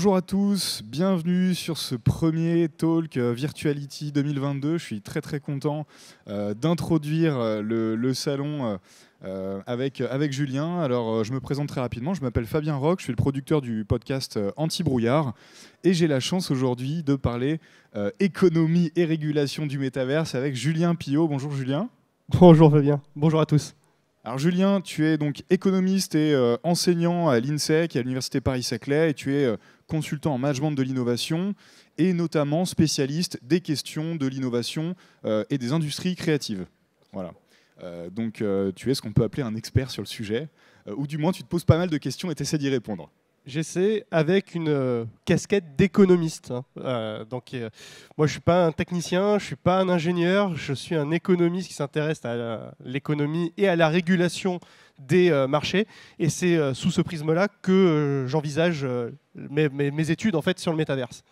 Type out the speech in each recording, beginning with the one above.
Bonjour à tous, bienvenue sur ce premier Talk Virtuality 2022. Je suis très content d'introduire le salon avec Julien. Alors je me présente très rapidement, je m'appelle Fabien Roch, je suis le producteur du podcast Anti-Brouillard et j'ai la chance aujourd'hui de parler économie et régulation du métaverse avec Julien Pillot. Bonjour Julien. Bonjour Fabien, bonjour à tous. Alors Julien, tu es donc économiste et enseignant à l'INSEC, à l'Université Paris-Saclay, et tu es consultant en management de l'innovation et notamment spécialiste des questions de l'innovation et des industries créatives. Voilà. Donc tu es ce qu'on peut appeler un expert sur le sujet, ou du moins tu te poses pas mal de questions et tu essaies d'y répondre. J'essaie avec une casquette d'économiste. Moi, je ne suis pas un technicien, je ne suis pas un ingénieur, je suis un économiste qui s'intéresse à l'économie et à la régulation des marchés. Et c'est sous ce prisme-là que j'envisage mes études en fait, sur le métaverse.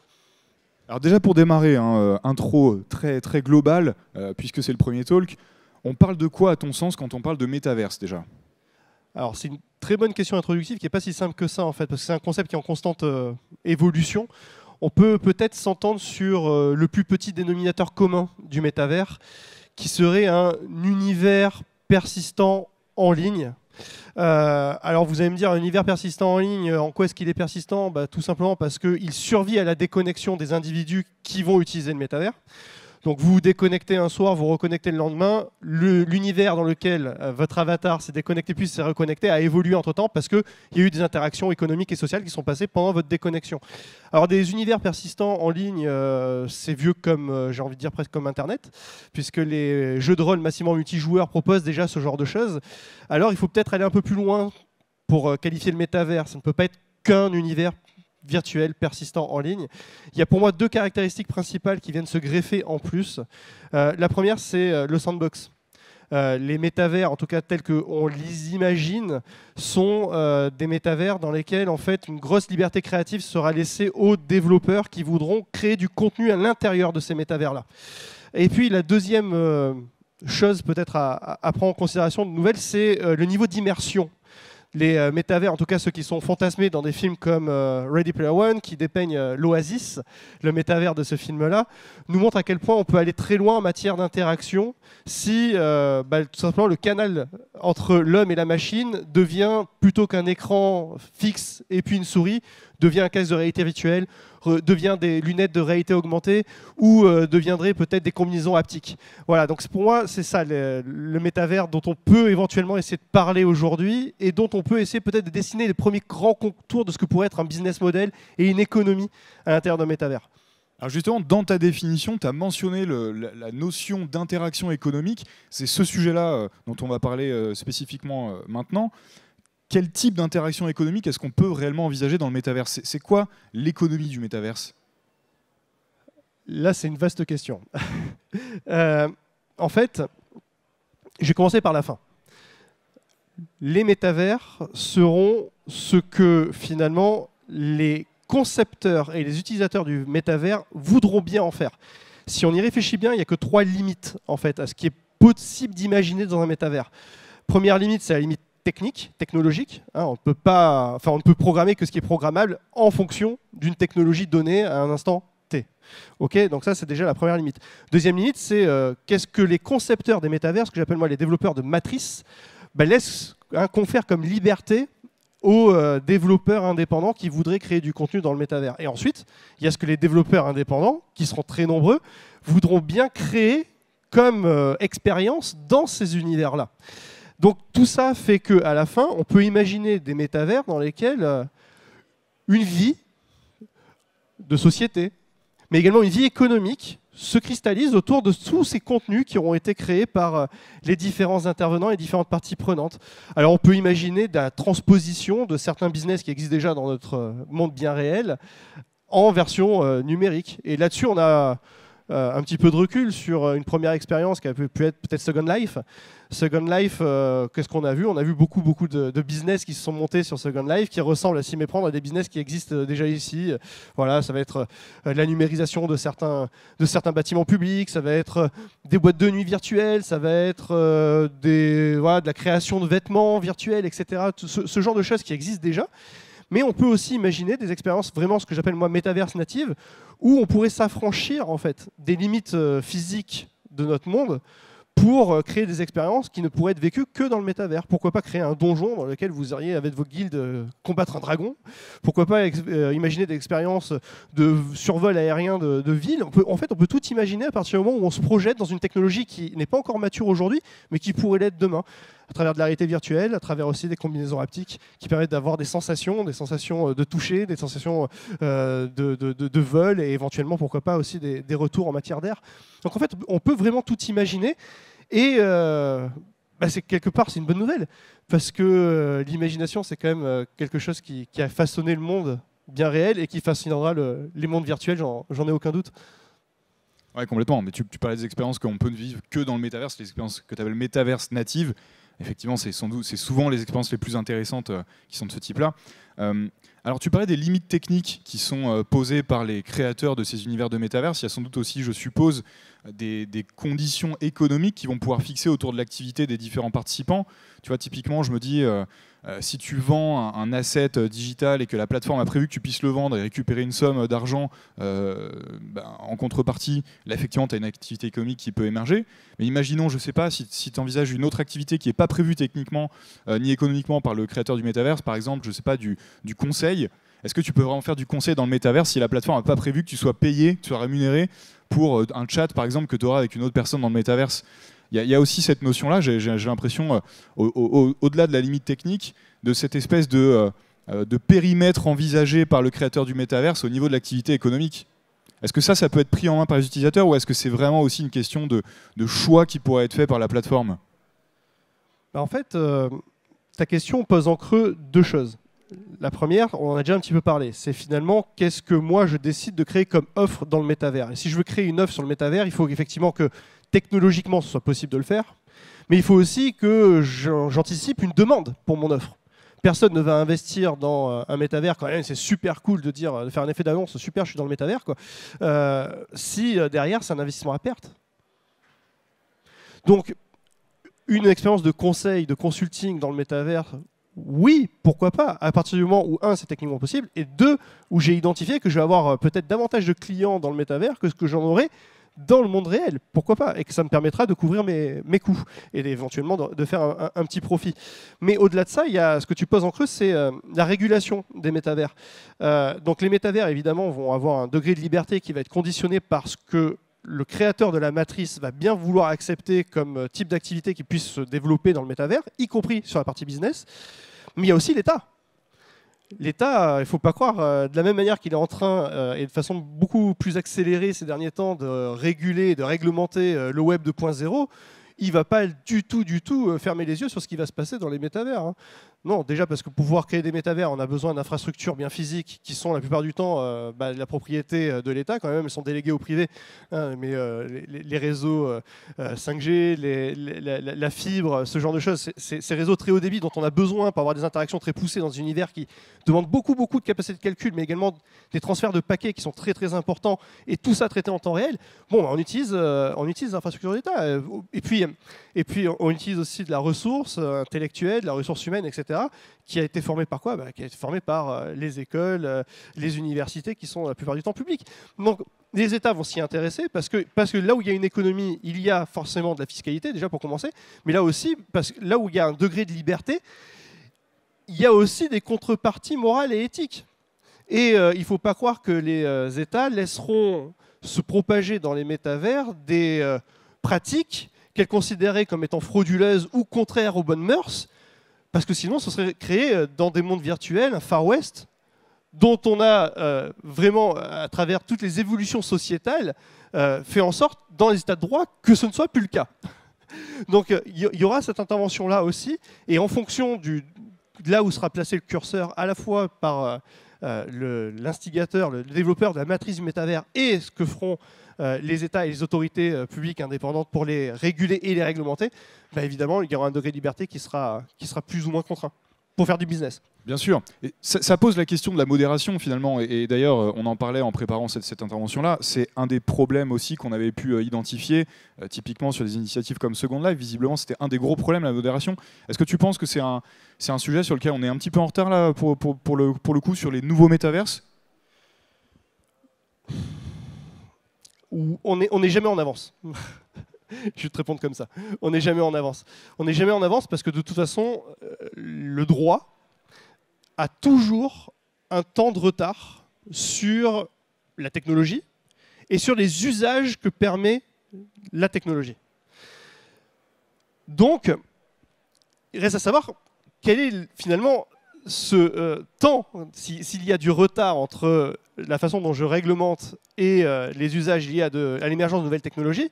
Alors déjà pour démarrer, intro très globale, puisque c'est le premier talk, on parle de quoi à ton sens quand on parle de métaverse déjà ? Alors c'est une très bonne question introductive qui n'est pas si simple que ça en fait, parce que c'est un concept qui est en constante évolution. On peut peut-être s'entendre sur le plus petit dénominateur commun du métavers, qui serait un univers persistant en ligne. Alors vous allez me dire, un univers persistant en ligne, en quoi est-ce qu'il est persistant ? Tout simplement parce qu'il survit à la déconnexion des individus qui vont utiliser le métavers. Donc vous vous déconnectez un soir, vous reconnectez le lendemain, l'univers dans lequel votre avatar s'est déconnecté puis s'est reconnecté a évolué entre-temps parce qu'il y a eu des interactions économiques et sociales qui sont passées pendant votre déconnexion. Alors des univers persistants en ligne, c'est vieux comme, j'ai envie de dire presque comme Internet, puisque les jeux de rôle massivement multijoueurs proposent déjà ce genre de choses. Alors il faut peut-être aller un peu plus loin pour qualifier le métavers. Ça ne peut pas être qu'un univers virtuel, persistant en ligne. Il y a pour moi deux caractéristiques principales qui viennent se greffer en plus. La première, c'est le sandbox. Les métavers, en tout cas tels qu'on les imagine, sont des métavers dans lesquels en fait, une grosse liberté créative sera laissée aux développeurs qui voudront créer du contenu à l'intérieur de ces métavers-là. Et puis la deuxième chose peut-être à prendre en considération de nouvelle, c'est le niveau d'immersion. Les métavers, en tout cas ceux qui sont fantasmés dans des films comme Ready Player One, qui dépeignent l'Oasis, le métavers de ce film-là, nous montrent à quel point on peut aller très loin en matière d'interaction si tout simplement le canal entre l'homme et la machine devient, plutôt qu'un écran fixe et puis une souris, devient un casque de réalité virtuelle, devient des lunettes de réalité augmentée ou deviendrait peut-être des combinaisons haptiques. Voilà, donc pour moi, c'est ça le métavers dont on peut éventuellement essayer de parler aujourd'hui et dont on peut essayer peut-être de dessiner les premiers grands contours de ce que pourrait être un business model et une économie à l'intérieur d'un métavers. Alors justement, dans ta définition, tu as mentionné la notion d'interaction économique. C'est ce sujet-là dont on va parler spécifiquement maintenant. Quel type d'interaction économique est-ce qu'on peut réellement envisager dans le métaverse ? C'est quoi l'économie du métaverse ? Là, c'est une vaste question. En fait, je vais commencer par la fin. Les métavers seront ce que finalement les concepteurs et les utilisateurs du métavers voudront bien en faire. Si on y réfléchit bien, il n'y a que 3 limites en fait, à ce qui est possible d'imaginer dans un métavers. Première limite, c'est la limite technologique. On ne peut programmer que ce qui est programmable en fonction d'une technologie donnée à un instant T. Okay, donc ça, c'est déjà la première limite. Deuxième limite, c'est qu'est-ce que les concepteurs des métavers, ce que j'appelle moi les développeurs de matrices, confèrent comme liberté aux développeurs indépendants qui voudraient créer du contenu dans le métavers. Et ensuite, il y a ce que les développeurs indépendants, qui seront très nombreux, voudront bien créer comme expérience dans ces univers-là. Donc tout ça fait qu'à la fin, on peut imaginer des métavers dans lesquels une vie de société, mais également une vie économique, se cristallise autour de tous ces contenus qui auront été créés par les différents intervenants et différentes parties prenantes. Alors on peut imaginer de la transposition de certains business qui existent déjà dans notre monde bien réel en version numérique. Et là-dessus, on a un petit peu de recul sur une première expérience qui a pu être peut-être Second Life. Second Life, qu'est-ce qu'on a vu ? On a vu beaucoup de business qui se sont montés sur Second Life, qui ressemblent à s'y méprendre à des business qui existent déjà ici. Voilà, ça va être la numérisation de certains bâtiments publics, ça va être des boîtes de nuit virtuelles, ça va être de la création de vêtements virtuels, etc. Ce genre de choses qui existent déjà. Mais on peut aussi imaginer des expériences vraiment ce que j'appelle moi métaverse native, où on pourrait s'affranchir en fait des limites physiques de notre monde pour créer des expériences qui ne pourraient être vécues que dans le métavers. Pourquoi pas créer un donjon dans lequel vous iriez avec vos guildes combattre un dragon? Pourquoi pas imaginer des expériences de survol aérien de villes? En fait, on peut tout imaginer à partir du moment où on se projette dans une technologie qui n'est pas encore mature aujourd'hui, mais qui pourrait l'être demain, à travers de la réalité virtuelle, à travers aussi des combinaisons haptiques qui permettent d'avoir des sensations de toucher, des sensations de vol et éventuellement, pourquoi pas, aussi des retours en matière d'air. Donc en fait, on peut vraiment tout imaginer et c'est quelque part, c'est une bonne nouvelle parce que l'imagination, c'est quand même quelque chose qui a façonné le monde bien réel et qui façonnera les mondes virtuels, j'en ai aucun doute. Ouais, complètement. Mais tu parlais des expériences qu'on peut vivre que dans le métaverse, les expériences que tu appelles métaverse native. Effectivement, c'est souvent les expériences les plus intéressantes qui sont de ce type-là. Alors, tu parlais des limites techniques qui sont posées par les créateurs de ces univers de métaverse. Il y a sans doute aussi, je suppose, des conditions économiques qui vont pouvoir fixer autour de l'activité des différents participants. Tu vois, typiquement, je me dis, si tu vends un asset digital et que la plateforme a prévu que tu puisses le vendre et récupérer une somme d'argent en contrepartie, là, effectivement, tu as une activité économique qui peut émerger. Mais imaginons, je ne sais pas, si tu envisages une autre activité qui n'est pas prévue techniquement ni économiquement par le créateur du métaverse, par exemple, je ne sais pas, du conseil. Est-ce que tu peux vraiment faire du conseil dans le métaverse si la plateforme n'a pas prévu que tu sois payé, que tu sois rémunéré pour un chat, par exemple, que tu auras avec une autre personne dans le métaverse? Il y a aussi cette notion-là, j'ai l'impression, au-delà de la limite technique, de cette espèce de périmètre envisagé par le créateur du métaverse au niveau de l'activité économique. Est-ce que ça peut être pris en main par les utilisateurs ou est-ce que c'est vraiment aussi une question de choix qui pourrait être fait par la plateforme? En fait, ta question pose en creux deux choses. La première, on en a déjà un petit peu parlé, c'est finalement qu'est-ce que moi je décide de créer comme offre dans le métavers. Et si je veux créer une offre sur le métavers, il faut effectivement que technologiquement ce soit possible de le faire, mais il faut aussi que j'anticipe une demande pour mon offre. Personne ne va investir dans un métavers quand même, c'est super cool de faire un effet d'annonce, super, je suis dans le métavers, quoi. Si derrière c'est un investissement à perte. Donc une expérience de conseil, de consulting dans le métavers, oui, pourquoi pas, à partir du moment où, un, c'est techniquement possible, et deux, où j'ai identifié que je vais avoir peut-être davantage de clients dans le métavers que ce que j'en aurais dans le monde réel, pourquoi pas, et que ça me permettra de couvrir mes coûts, et éventuellement de faire un petit profit. Mais au-delà de ça, il y a, ce que tu poses en creux, c'est la régulation des métavers. Donc les métavers, évidemment, vont avoir un degré de liberté qui va être conditionné parce que le créateur de la matrice va bien vouloir accepter comme type d'activité qui puisse se développer dans le métavers, y compris sur la partie business. Mais il y a aussi l'État. L'État, il ne faut pas croire, de la même manière qu'il est en train, et de façon beaucoup plus accélérée ces derniers temps, de réguler, de réglementer le web 2.0, il ne va pas du tout fermer les yeux sur ce qui va se passer dans les métavers, hein. Non, déjà parce que pour pouvoir créer des métavers, on a besoin d'infrastructures bien physiques qui sont la plupart du temps la propriété de l'État, quand même, elles sont déléguées au privé, hein, mais les réseaux 5G, la fibre, ce genre de choses, ces réseaux très haut débit dont on a besoin pour avoir des interactions très poussées dans un univers qui demande beaucoup de capacité de calcul, mais également des transferts de paquets qui sont très importants, et tout ça traité en temps réel. Bon, on utilise l'infrastructure d'État, et puis on utilise aussi de la ressource intellectuelle, de la ressource humaine, etc., qui a été formée par quoi? Qui a été formée par les écoles, les universités, qui sont la plupart du temps publiques. Donc les États vont s'y intéresser parce que là où il y a une économie, il y a forcément de la fiscalité, déjà pour commencer, mais là aussi, parce que là où il y a un degré de liberté, il y a aussi des contreparties morales et éthiques. Et il ne faut pas croire que les États laisseront se propager dans les métavers des pratiques qu'elles considéraient comme étant frauduleuses ou contraires aux bonnes mœurs, parce que sinon, ce serait créé dans des mondes virtuels, un Far West, dont on a vraiment, à travers toutes les évolutions sociétales, fait en sorte, dans les états de droit, que ce ne soit plus le cas. Donc il y aura cette intervention-là aussi, et en fonction de là où sera placé le curseur, à la fois par l'instigateur, le développeur de la matrice du métavers, et ce que feront les États et les autorités publiques indépendantes pour les réguler et les réglementer, évidemment, il y aura un degré de liberté qui sera plus ou moins contraint. pour faire du business. Bien sûr. Et ça pose la question de la modération finalement. Et d'ailleurs, on en parlait en préparant cette intervention-là. C'est un des problèmes aussi qu'on avait pu identifier, typiquement sur des initiatives comme Second Life. Visiblement, c'était un des gros problèmes, la modération. Est-ce que tu penses que c'est un sujet sur lequel on est un petit peu en retard là, pour le coup sur les nouveaux métaverses? On n'est jamais en avance. Je vais te répondre comme ça. On n'est jamais en avance. On n'est jamais en avance parce que de toute façon, le droit a toujours un temps de retard sur la technologie et sur les usages que permet la technologie. Donc, il reste à savoir quel est finalement ce temps, s'il y a du retard entre la façon dont je réglemente et les usages liés à l'émergence de nouvelles technologies.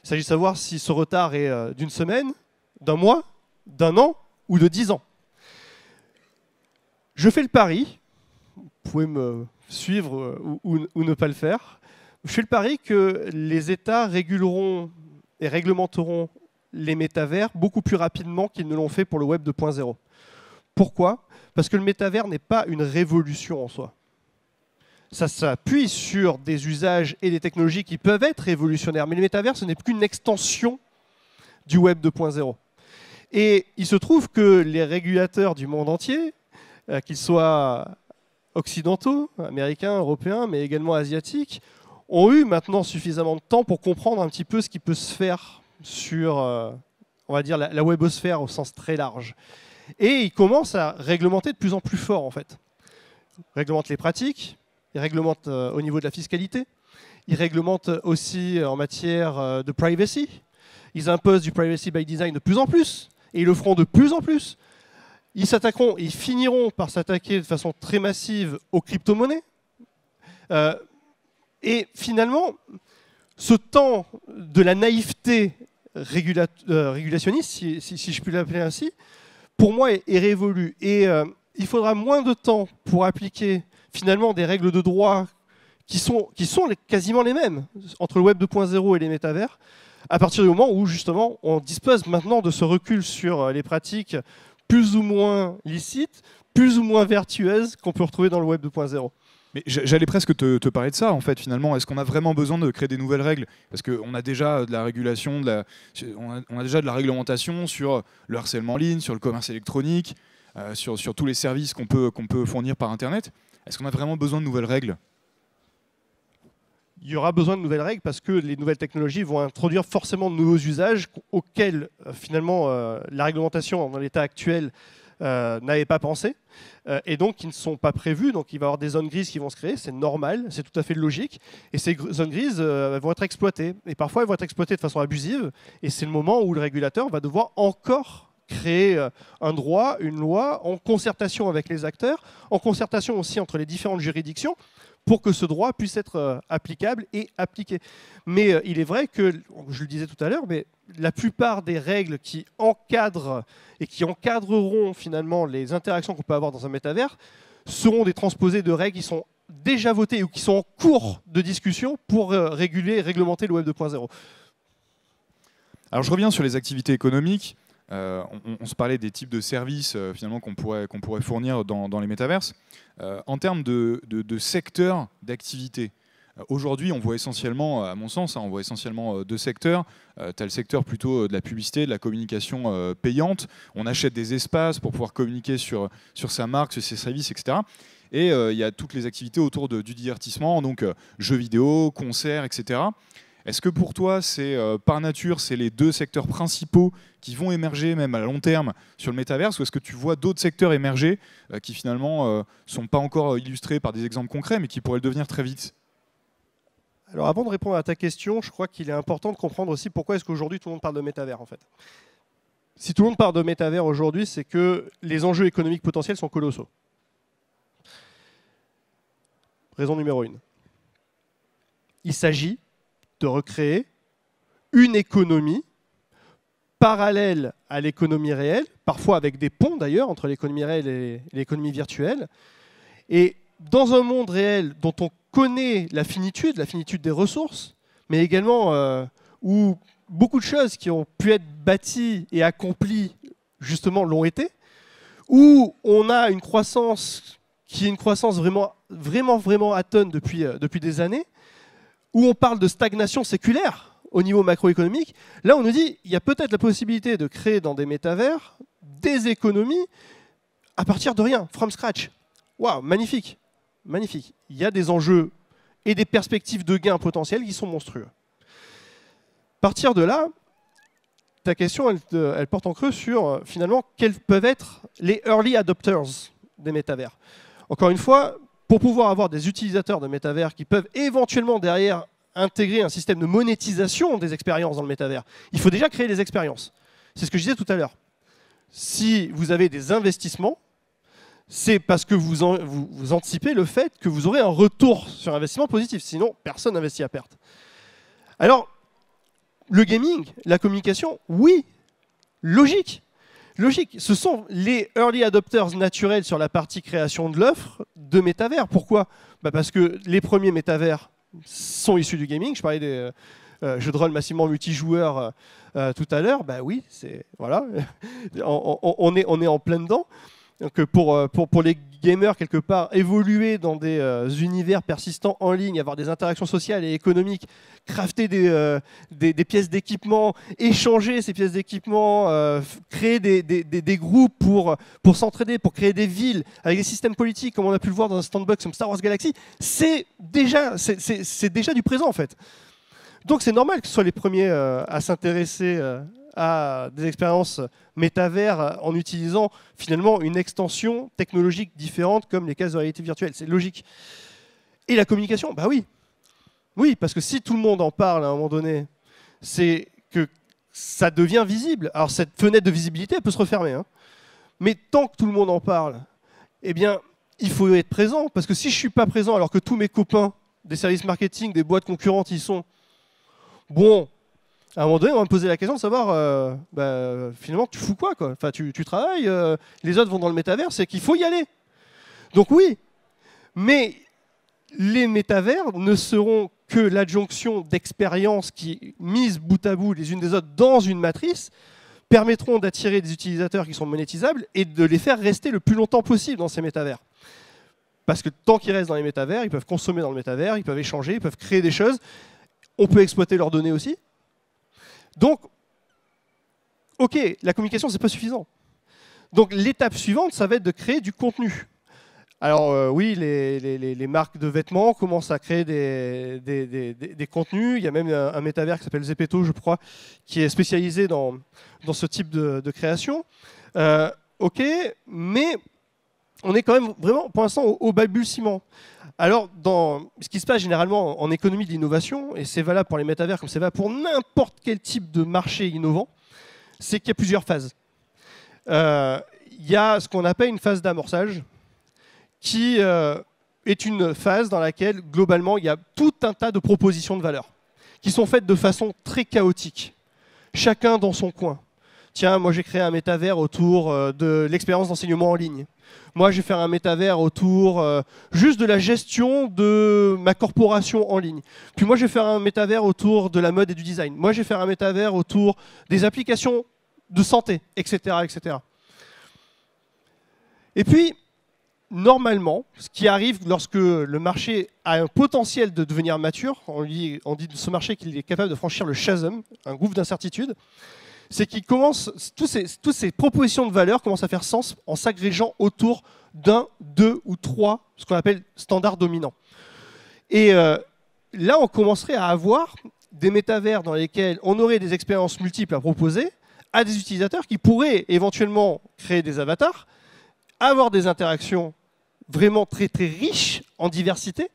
Il s'agit de savoir si ce retard est d'une semaine, d'un mois, d'un an ou de 10 ans. Je fais le pari, vous pouvez me suivre ou ne pas le faire, je fais le pari que les États réguleront et réglementeront les métavers beaucoup plus rapidement qu'ils ne l'ont fait pour le Web 2.0. Pourquoi? Parce que le métavers n'est pas une révolution en soi. Ça s'appuie sur des usages et des technologies qui peuvent être révolutionnaires, mais le métavers, ce n'est qu'une extension du Web 2.0. Et il se trouve que les régulateurs du monde entier, qu'ils soient occidentaux, américains, européens, mais également asiatiques, ont eu maintenant suffisamment de temps pour comprendre un petit peu ce qui peut se faire sur, on va dire, la webosphère au sens très large. Et ils commencent à réglementer de plus en plus fort, en fait. Ils réglementent les pratiques, ils réglementent au niveau de la fiscalité, ils réglementent aussi en matière de privacy. Ils imposent du privacy by design de plus en plus, et ils le feront de plus en plus. Ils finiront par s'attaquer de façon très massive aux crypto-monnaies. Et finalement, ce temps de la naïveté régulationniste, si je puis l'appeler ainsi, pour moi est révolu. Et il faudra moins de temps pour appliquer finalement des règles de droit qui sont quasiment les mêmes entre le Web 2.0 et les métavers, à partir du moment où justement on dispose maintenant de ce recul sur les pratiques plus ou moins licites, plus ou moins vertueuses qu'on peut retrouver dans le Web 2.0. Mais j'allais presque te parler de ça, en fait, finalement. Est-ce qu'on a vraiment besoin de créer des nouvelles règles? Parce qu'on a déjà de la régulation, on a déjà de la réglementation sur le harcèlement en ligne, sur le commerce électronique, sur tous les services qu'on peut fournir par Internet. Est-ce qu'on a vraiment besoin de nouvelles règles? Il y aura besoin de nouvelles règles parce que les nouvelles technologies vont introduire forcément de nouveaux usages auxquels finalement la réglementation dans l'état actuel n'avait pas pensé et donc qui ne sont pas prévus. Donc il va y avoir des zones grises qui vont se créer, c'est normal, c'est tout à fait logique. Et ces zones grises vont être exploitées. Et parfois elles vont être exploitées de façon abusive. Et c'est le moment où le régulateur va devoir encore créer un droit, une loi, en concertation avec les acteurs, en concertation aussi entre les différentes juridictions, pour que ce droit puisse être applicable et appliqué. Mais il est vrai que, je le disais tout à l'heure, mais la plupart des règles qui encadrent et qui encadreront finalement les interactions qu'on peut avoir dans un métavers seront des transposés de règles qui sont déjà votées ou qui sont en cours de discussion pour réguler et réglementer le Web 2.0. Alors je reviens sur les activités économiques. On se parlait des types de services finalement qu'on pourrait fournir dans les métaverses. En termes de secteurs d'activité, aujourd'hui on voit essentiellement, à mon sens, on voit essentiellement deux secteurs. Tu as le secteur plutôt de la publicité, de la communication payante. On achète des espaces pour pouvoir communiquer sur sa marque, sur ses services, etc. Et il y a toutes les activités autour du divertissement, donc jeux vidéo, concerts, etc. Est-ce que pour toi, par nature, c'est les deux secteurs principaux qui vont émerger même à long terme sur le métaverse, ou est-ce que tu vois d'autres secteurs émerger qui finalement ne sont pas encore illustrés par des exemples concrets, mais qui pourraient le devenir très vite? Alors avant de répondre à ta question, je crois qu'il est important de comprendre aussi pourquoi est-ce qu'aujourd'hui tout le monde parle de métavers en fait. Si tout le monde parle de métavers aujourd'hui, c'est que les enjeux économiques potentiels sont colossaux. Raison numéro 1. Il s'agit de recréer une économie parallèle à l'économie réelle, parfois avec des ponts d'ailleurs entre l'économie réelle et l'économie virtuelle. Et dans un monde réel dont on connaît la finitude des ressources, mais également où beaucoup de choses qui ont pu être bâties et accomplies justement l'ont été, où on a une croissance qui est une croissance vraiment atone depuis des années, où on parle de stagnation séculaire au niveau macroéconomique, là on nous dit il y a peut-être la possibilité de créer dans des métavers des économies à partir de rien, from scratch. Waouh, magnifique, magnifique. Il y a des enjeux et des perspectives de gains potentiels qui sont monstrueux. À partir de là, ta question, elle porte en creux sur, finalement, quels peuvent être les early adopters des métavers. Encore une fois, pour pouvoir avoir des utilisateurs de métavers qui peuvent éventuellement derrière intégrer un système de monétisation des expériences dans le métavers, il faut déjà créer des expériences. C'est ce que je disais tout à l'heure. Si vous avez des investissements, c'est parce que vous anticipez le fait que vous aurez un retour sur investissement positif. Sinon, personne n'investit à perte. Alors, le gaming, la communication, oui, logique. Logique. Ce sont les early adopters naturels sur la partie création de l'offre de métavers. Pourquoi ? Parce que les premiers métavers sont issus du gaming. Je parlais des jeux de rôle massivement multijoueurs tout à l'heure. Oui, voilà. on est en plein dedans. Donc pour les gamers, quelque part, évoluer dans des univers persistants en ligne, avoir des interactions sociales et économiques, crafter des pièces d'équipement, échanger ces pièces d'équipement, créer des groupes pour s'entraider, pour créer des villes, avec des systèmes politiques, comme on a pu le voir dans un sandbox comme Star Wars Galaxy, c'est déjà du présent, en fait. Donc c'est normal que ce soit les premiers à s'intéresser à des expériences métavers en utilisant finalement une extension technologique différente comme les cases de réalité virtuelle. C'est logique. Et la communication, oui. Oui, parce que si tout le monde en parle à un moment donné, c'est que ça devient visible. Alors cette fenêtre de visibilité, elle peut se refermer. Mais tant que tout le monde en parle, eh bien, il faut être présent. Parce que si je ne suis pas présent alors que tous mes copains des services marketing, des boîtes concurrentes y sont, bon, à un moment donné, on va me poser la question de savoir, finalement, tu fous quoi, quoi. Enfin, tu travailles, les autres vont dans le métavers, c'est qu'il faut y aller. Donc oui, mais les métavers ne seront que l'adjonction d'expériences qui, mises bout à bout les unes des autres dans une matrice, permettront d'attirer des utilisateurs qui sont monétisables et de les faire rester le plus longtemps possible dans ces métavers. Parce que tant qu'ils restent dans les métavers, ils peuvent consommer dans le métavers, ils peuvent échanger, ils peuvent créer des choses. On peut exploiter leurs données aussi. Donc, ok, la communication, c'est pas suffisant. Donc l'étape suivante, ça va être de créer du contenu. Alors oui, les marques de vêtements commencent à créer des contenus. Il y a même un métavers qui s'appelle Zepeto, je crois, qui est spécialisé dans ce type de création. Ok, mais on est quand même vraiment, pour l'instant, au balbutiement. Alors, ce qui se passe généralement en économie de l'innovation, et c'est valable pour les métavers comme c'est valable pour n'importe quel type de marché innovant, c'est qu'il y a plusieurs phases. Il y a ce qu'on appelle une phase d'amorçage, qui est une phase dans laquelle, globalement, il y a tout un tas de propositions de valeur, qui sont faites de façon très chaotique, chacun dans son coin. Tiens, moi j'ai créé un métavers autour de l'expérience d'enseignement en ligne. Moi, je vais faire un métavers autour juste de la gestion de ma corporation en ligne. Puis moi, je vais faire un métavers autour de la mode et du design. Moi, je vais faire un métavers autour des applications de santé, etc., etc. Et puis, normalement, ce qui arrive lorsque le marché a un potentiel de devenir mature, on dit de ce marché qu'il est capable de franchir le chasm, un gouffre d'incertitude, c'est qu'il commence, toutes ces propositions de valeur commencent à faire sens en s'agrégeant autour d'un, deux ou trois, ce qu'on appelle standards dominants. Et là, on commencerait à avoir des métavers dans lesquels on aurait des expériences multiples à proposer à des utilisateurs qui pourraient éventuellement créer des avatars, avoir des interactions vraiment très très riches en diversité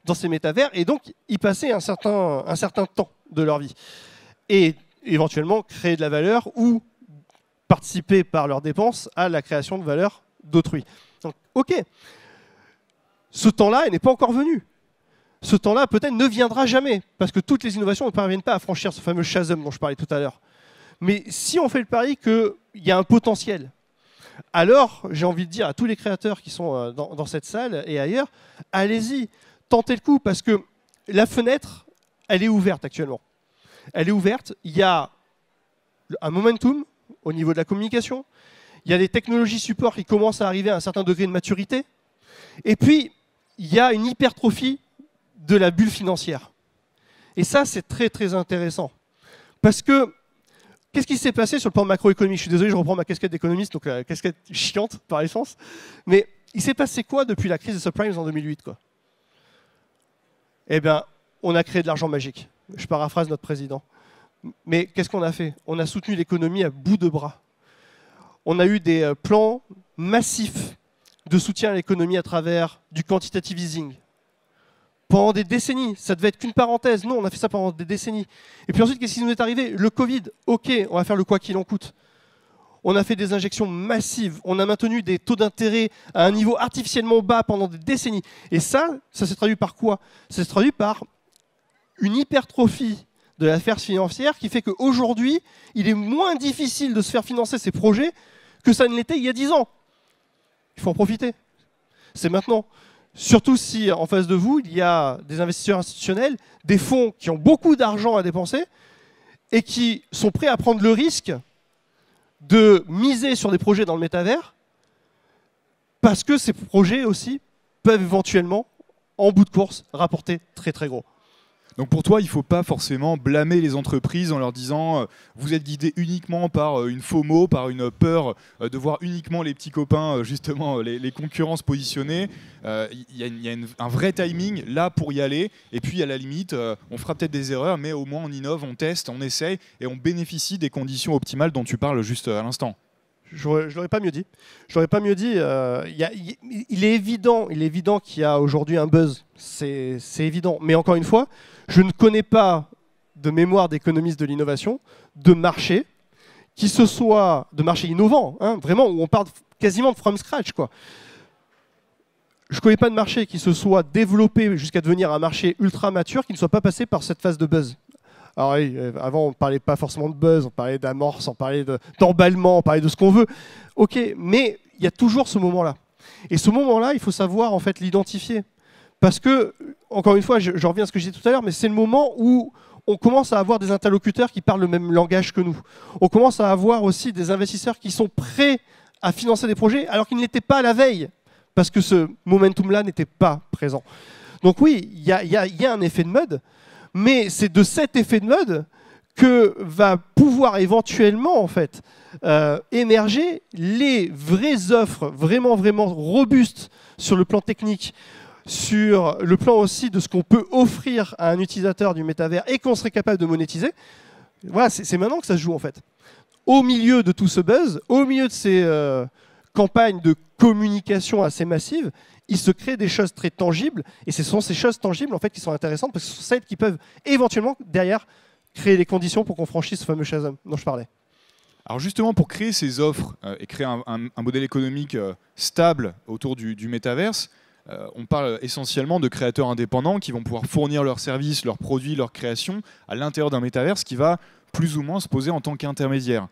dans ces métavers et donc y passer un certain temps de leur vie. Et éventuellement créer de la valeur ou participer par leurs dépenses à la création de valeur d'autrui. Donc, ok, ce temps-là, il n'est pas encore venu. Ce temps-là, peut-être, ne viendra jamais, parce que toutes les innovations ne parviennent pas à franchir ce fameux chasm dont je parlais tout à l'heure. Mais si on fait le pari qu'il y a un potentiel, alors j'ai envie de dire à tous les créateurs qui sont dans cette salle et ailleurs, allez-y, tentez le coup, parce que la fenêtre, elle est ouverte actuellement. Elle est ouverte, il y a un momentum au niveau de la communication, il y a des technologies support qui commencent à arriver à un certain degré de maturité, et puis il y a une hypertrophie de la bulle financière. Et ça, c'est très très intéressant. Parce que, qu'est-ce qui s'est passé sur le plan macroéconomique? Je suis désolé, je reprends ma casquette d'économiste, donc la casquette chiante par essence. Mais il s'est passé quoi depuis la crise des subprimes en 2008 quoi? Eh bien, on a créé de l'argent magique. Je paraphrase notre président. Mais qu'est-ce qu'on a fait? On a soutenu l'économie à bout de bras. On a eu des plans massifs de soutien à l'économie à travers du quantitative easing. Pendant des décennies, ça devait être qu'une parenthèse. Non, on a fait ça pendant des décennies. Et puis ensuite, qu'est-ce qui nous est arrivé? Le Covid, ok, on va faire le quoi qu'il en coûte. On a fait des injections massives. On a maintenu des taux d'intérêt à un niveau artificiellement bas pendant des décennies. Et ça s'est traduit par quoi? Ça s'est traduit par une hypertrophie de l'affaire financière qui fait qu'aujourd'hui, il est moins difficile de se faire financer ses projets que ça ne l'était il y a 10 ans. Il faut en profiter. C'est maintenant. Surtout si en face de vous, il y a des investisseurs institutionnels, des fonds qui ont beaucoup d'argent à dépenser et qui sont prêts à prendre le risque de miser sur des projets dans le métavers parce que ces projets aussi peuvent éventuellement, en bout de course, rapporter très très gros. Donc pour toi, il ne faut pas forcément blâmer les entreprises en leur disant vous êtes guidés uniquement par une FOMO, par une peur de voir uniquement les petits copains, justement les concurrents se positionner. Il y a un vrai timing là pour y aller. Et puis à la limite, on fera peut-être des erreurs, mais au moins on innove, on teste, on essaye et on bénéficie des conditions optimales dont tu parles juste à l'instant. Je ne l'aurais pas mieux dit. Je l'aurais pas mieux dit. Il est évident qu'il y a aujourd'hui un buzz. C'est évident. Mais encore une fois, je ne connais pas de mémoire d'économiste de l'innovation, de marché, de marché innovant, hein, vraiment, où on part quasiment de from scratch, quoi. Je ne connais pas de marché qui se soit développé jusqu'à devenir un marché ultra mature, qui ne soit pas passé par cette phase de buzz. Alors oui, avant, on ne parlait pas forcément de buzz, on parlait d'amorce, on parlait d'emballement, on parlait de ce qu'on veut. Ok, mais il y a toujours ce moment-là. Et ce moment-là, il faut savoir en fait l'identifier. Parce que, encore une fois, je reviens à ce que je disais tout à l'heure, mais c'est le moment où on commence à avoir des interlocuteurs qui parlent le même langage que nous. On commence à avoir aussi des investisseurs qui sont prêts à financer des projets alors qu'ils ne l'étaient pas à la veille, parce que ce momentum-là n'était pas présent. Donc oui, il y a un effet de mode, mais c'est de cet effet de mode que va pouvoir éventuellement en fait, émerger les vraies offres vraiment, vraiment robustes sur le plan technique, sur le plan aussi de ce qu'on peut offrir à un utilisateur du métavers et qu'on serait capable de monétiser. Voilà, c'est maintenant que ça se joue en fait. Au milieu de tout ce buzz, au milieu de ces campagnes de communication assez massives, il se crée des choses très tangibles, et ce sont ces choses tangibles en fait qui sont intéressantes parce que ce sont celles qui peuvent éventuellement derrière créer les conditions pour qu'on franchisse ce fameux chasm dont je parlais. Alors justement, pour créer ces offres et créer un modèle économique stable autour du métaverse, on parle essentiellement de créateurs indépendants qui vont pouvoir fournir leurs services, leurs produits, leurs créations à l'intérieur d'un métaverse qui va plus ou moins se poser en tant qu'intermédiaire.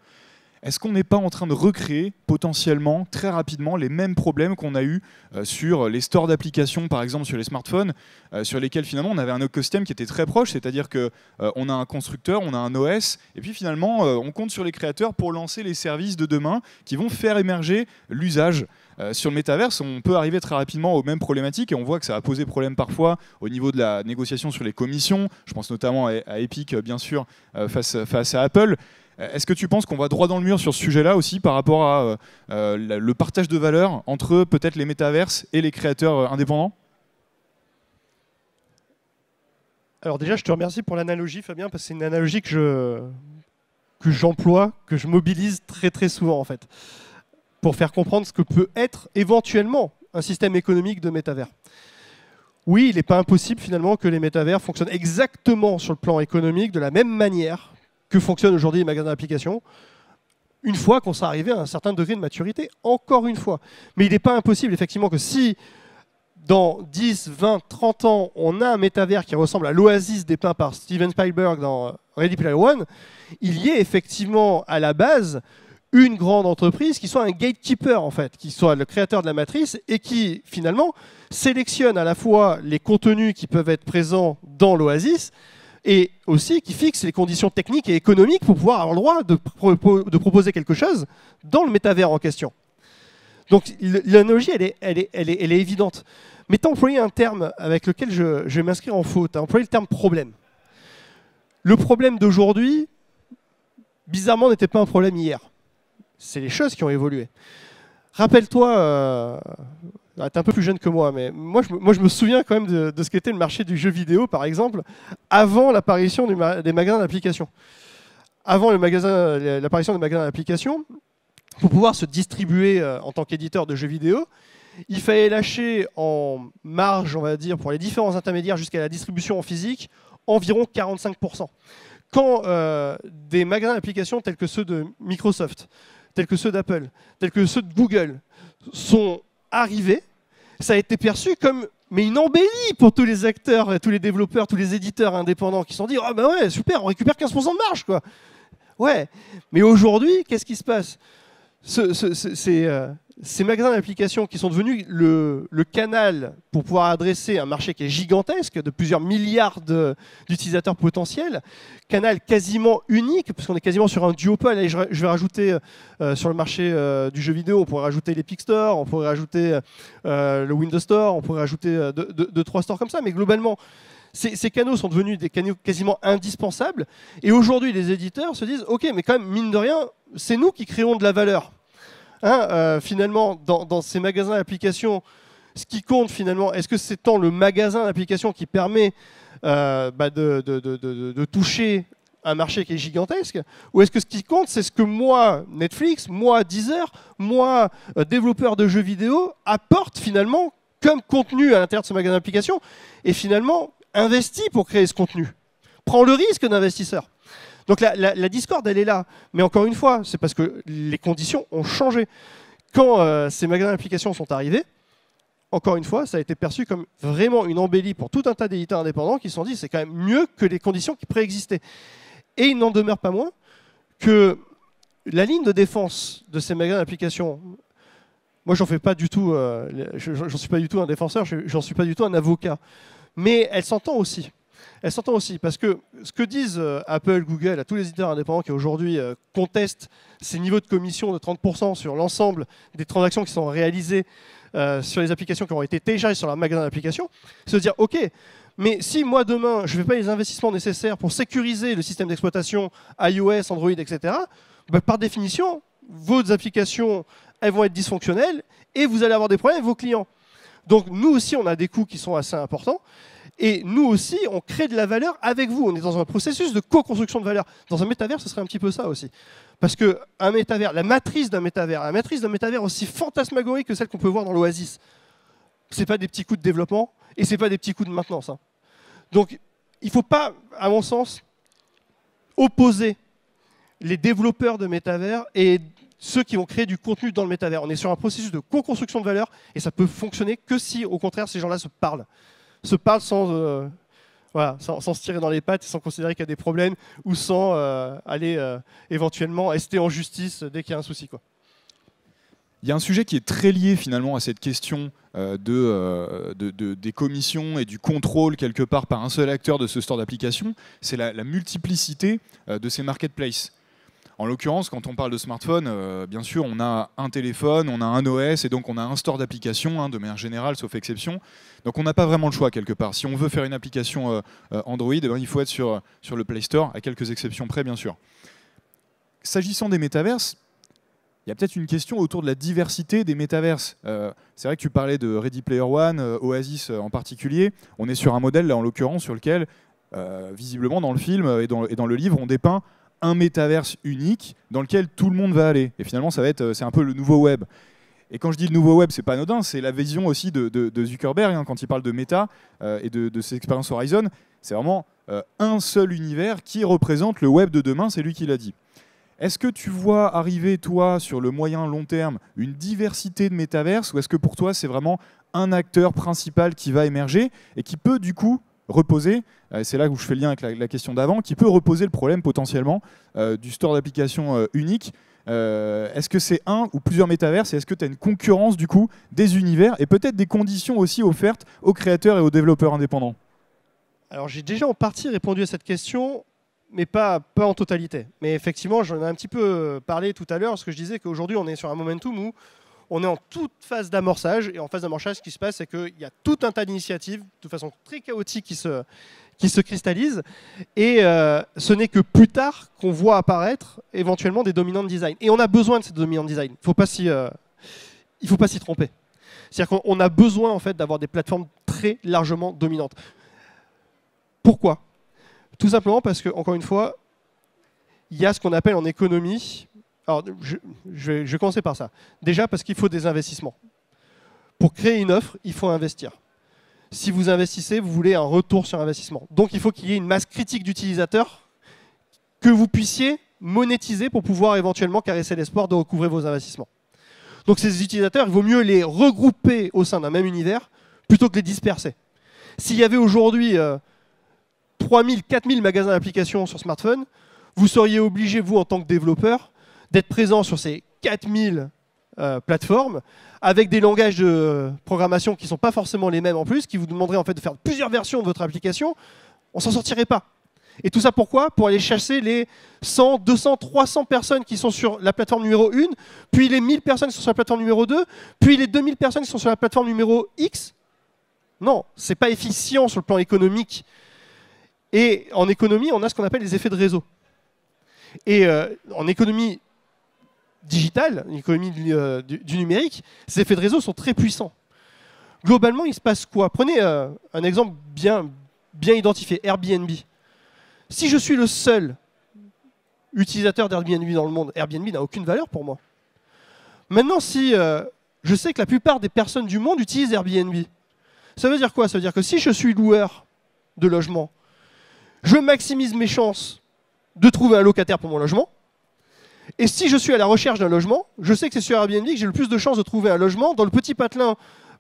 Est-ce qu'on n'est pas en train de recréer potentiellement, très rapidement, les mêmes problèmes qu'on a eu sur les stores d'applications, par exemple sur les smartphones, sur lesquels finalement on avait un écosystème qui était très proche, c'est-à-dire qu'on a un constructeur, on a un OS, et puis finalement on compte sur les créateurs pour lancer les services de demain qui vont faire émerger l'usage. Sur le métaverse, on peut arriver très rapidement aux mêmes problématiques et on voit que ça a posé problème parfois au niveau de la négociation sur les commissions. Je pense notamment à Epic, bien sûr, face à Apple. Est-ce que tu penses qu'on va droit dans le mur sur ce sujet-là aussi par rapport à le partage de valeur entre peut-être les métaverses et les créateurs indépendants? Alors déjà, je te remercie pour l'analogie, Fabien, parce que c'est une analogie que j'emploie, que je mobilise très très souvent en fait, pour faire comprendre ce que peut être éventuellement un système économique de métavers. Oui, il n'est pas impossible finalement que les métavers fonctionnent exactement sur le plan économique de la même manière que fonctionnent aujourd'hui les magasins d'applications, une fois qu'on sera arrivé à un certain degré de maturité, encore une fois. Mais il n'est pas impossible effectivement que si dans 10, 20, 30 ans, on a un métavers qui ressemble à l'oasis dépeint par Steven Spielberg dans Ready Player One, il y ait effectivement à la base une grande entreprise qui soit un gatekeeper en fait, qui soit le créateur de la matrice et qui finalement sélectionne à la fois les contenus qui peuvent être présents dans l'Oasis, et aussi qui fixe les conditions techniques et économiques pour pouvoir avoir le droit de proposer quelque chose dans le métavers en question. Donc l'analogie, elle est évidente. Mais tu as employé un terme avec lequel je vais m'inscrire en faute. Tu as employé le terme problème. Le problème d'aujourd'hui, bizarrement, n'était pas un problème hier. C'est les choses qui ont évolué. Rappelle-toi, tu es un peu plus jeune que moi, mais moi je me souviens quand même de ce qu'était le marché du jeu vidéo, par exemple, avant l'apparition des magasins d'applications. Avant l'apparition des magasins d'applications, pour pouvoir se distribuer en tant qu'éditeur de jeux vidéo, il fallait lâcher en marge, on va dire, pour les différents intermédiaires jusqu'à la distribution en physique, environ 45%. Quand des magasins d'applications tels que ceux de Microsoft, tels que ceux d'Apple, tels que ceux de Google sont arrivés, ça a été perçu comme une embellie pour tous les acteurs, tous les développeurs, tous les éditeurs indépendants qui se sont dit « Ah ben ouais, super, on récupère 15% de marge, quoi !» Ouais, mais aujourd'hui, qu'est-ce qui se passe ? Ces magasins d'applications qui sont devenus le canal pour pouvoir adresser un marché qui est gigantesque, de plusieurs milliards d'utilisateurs potentiels, canal quasiment unique, parce qu'on est quasiment sur un duopole. Et je vais rajouter sur le marché du jeu vidéo, on pourrait rajouter l'Epic Store, on pourrait rajouter le Windows Store, on pourrait rajouter 2-3 stores comme ça, mais globalement, ces canaux sont devenus des canaux quasiment indispensables. Et aujourd'hui, les éditeurs se disent « Ok, mais quand même, mine de rien, c'est nous qui créons de la valeur. » Finalement, dans ces magasins d'applications, ce qui compte finalement, est-ce que c'est tant le magasin d'applications qui permet de toucher un marché qui est gigantesque, ou est-ce que ce qui compte, c'est ce que moi, Netflix, moi, Deezer, moi, développeur de jeux vidéo, apporte finalement comme contenu à l'intérieur de ce magasin d'applications, et finalement investit pour créer ce contenu, prend le risque d'investisseur. Donc la discorde, elle est là. Mais encore une fois, c'est parce que les conditions ont changé. Quand ces magasins d'applications sont arrivés, encore une fois, ça a été perçu comme vraiment une embellie pour tout un tas d'éditeurs indépendants qui se sont dit c'est quand même mieux que les conditions qui préexistaient. Et il n'en demeure pas moins que la ligne de défense de ces magasins d'applications, moi j'en suis pas du tout un défenseur, j'en suis pas du tout un avocat, mais elle s'entend aussi. Elle s'entend aussi parce que ce que disent Apple, Google, à tous les éditeurs indépendants qui aujourd'hui contestent ces niveaux de commission de 30% sur l'ensemble des transactions qui sont réalisées sur les applications qui ont été téléchargées sur leur magasin d'applications, c'est de dire ok, mais si moi demain je ne fais pas les investissements nécessaires pour sécuriser le système d'exploitation iOS, Android, etc., bah, par définition, vos applications elles vont être dysfonctionnelles et vous allez avoir des problèmes avec vos clients. Donc nous aussi on a des coûts qui sont assez importants. Et nous aussi, on crée de la valeur avec vous. On est dans un processus de co-construction de valeur. Dans un métavers, ce serait un petit peu ça aussi. Parce qu'un métavers, la matrice d'un métavers aussi fantasmagorique que celle qu'on peut voir dans l'Oasis, ce n'est pas des petits coûts de développement et ce n'est pas des petits coûts de maintenance. Hein. Donc, il ne faut pas, à mon sens, opposer les développeurs de métavers et ceux qui vont créer du contenu dans le métavers. On est sur un processus de co-construction de valeur et ça peut fonctionner que si, au contraire, ces gens-là se parlent sans se tirer dans les pattes, sans considérer qu'il y a des problèmes ou sans aller éventuellement rester en justice dès qu'il y a un souci, quoi. Il y a un sujet qui est très lié finalement à cette question des commissions et du contrôle quelque part par un seul acteur de ce store d'applications, c'est la multiplicité de ces marketplaces. En l'occurrence, quand on parle de smartphone, bien sûr, on a un téléphone, on a un OS, et donc on a un store d'applications, de manière générale, sauf exception. Donc on n'a pas vraiment le choix, quelque part. Si on veut faire une application Android, il faut être sur le Play Store, à quelques exceptions près, bien sûr. S'agissant des métaverses, il y a peut-être une question autour de la diversité des métaverses. C'est vrai que tu parlais de Ready Player One, Oasis en particulier. On est sur un modèle, là, en l'occurrence, sur lequel, visiblement, dans le film et dans le livre, on dépeint un métaverse unique dans lequel tout le monde va aller. Et finalement, c'est un peu le nouveau web. Et quand je dis le nouveau web, c'est pas anodin, c'est la vision aussi de Zuckerberg, quand il parle de méta et de ses expériences Horizon. C'est vraiment un seul univers qui représente le web de demain, c'est lui qui l'a dit. Est-ce que tu vois arriver, toi, sur le moyen long terme, une diversité de métaverses, ou est-ce que pour toi, c'est vraiment un acteur principal qui va émerger et qui peut, du coup, reposer, c'est là où je fais le lien avec la question d'avant, qui peut reposer le problème potentiellement du store d'applications unique. Est-ce que c'est un ou plusieurs métaverses et est-ce que tu as une concurrence du coup des univers et peut-être des conditions aussi offertes aux créateurs et aux développeurs indépendants? Alors j'ai déjà en partie répondu à cette question, mais pas en totalité. Mais effectivement, j'en ai un petit peu parlé tout à l'heure, parce que je disais qu'aujourd'hui, on est sur un momentum où on est en toute phase d'amorçage. Et en phase d'amorçage, ce qui se passe, c'est qu'il y a tout un tas d'initiatives, de façon très chaotique, qui se cristallisent. Et ce n'est que plus tard qu'on voit apparaître éventuellement des dominants de design. Et on a besoin de ces dominants de design. Il ne faut pas s'y tromper. C'est-à-dire qu'on a besoin en fait, d'avoir des plateformes très largement dominantes. Pourquoi ? Tout simplement parce que, encore une fois, il y a ce qu'on appelle en économie. Alors, je vais commencer par ça. Déjà parce qu'il faut des investissements. Pour créer une offre, il faut investir. Si vous investissez, vous voulez un retour sur investissement. Donc, il faut qu'il y ait une masse critique d'utilisateurs que vous puissiez monétiser pour pouvoir éventuellement caresser l'espoir de recouvrer vos investissements. Donc, ces utilisateurs, il vaut mieux les regrouper au sein d'un même univers plutôt que les disperser. S'il y avait aujourd'hui 3000, 4000 magasins d'applications sur smartphone, vous seriez obligé, vous, en tant que développeur, d'être présent sur ces 4000 plateformes, avec des langages de programmation qui ne sont pas forcément les mêmes en plus, qui vous demanderaient en fait de faire plusieurs versions de votre application, on ne s'en sortirait pas. Et tout ça pourquoi ? Pour aller chasser les 100, 200, 300 personnes qui sont sur la plateforme numéro 1, puis les 1000 personnes qui sont sur la plateforme numéro 2, puis les 2000 personnes qui sont sur la plateforme numéro X. Non, ce n'est pas efficient sur le plan économique. Et en économie, on a ce qu'on appelle les effets de réseau. Et en économie digitale, l'économie du numérique, ces effets de réseau sont très puissants. Globalement, il se passe quoi ? Prenez un exemple bien identifié, Airbnb. Si je suis le seul utilisateur d'Airbnb dans le monde, Airbnb n'a aucune valeur pour moi. Maintenant, si je sais que la plupart des personnes du monde utilisent Airbnb, ça veut dire quoi ? Ça veut dire que si je suis loueur de logement, je maximise mes chances de trouver un locataire pour mon logement. Et si je suis à la recherche d'un logement, je sais que c'est sur Airbnb que j'ai le plus de chances de trouver un logement dans le petit patelin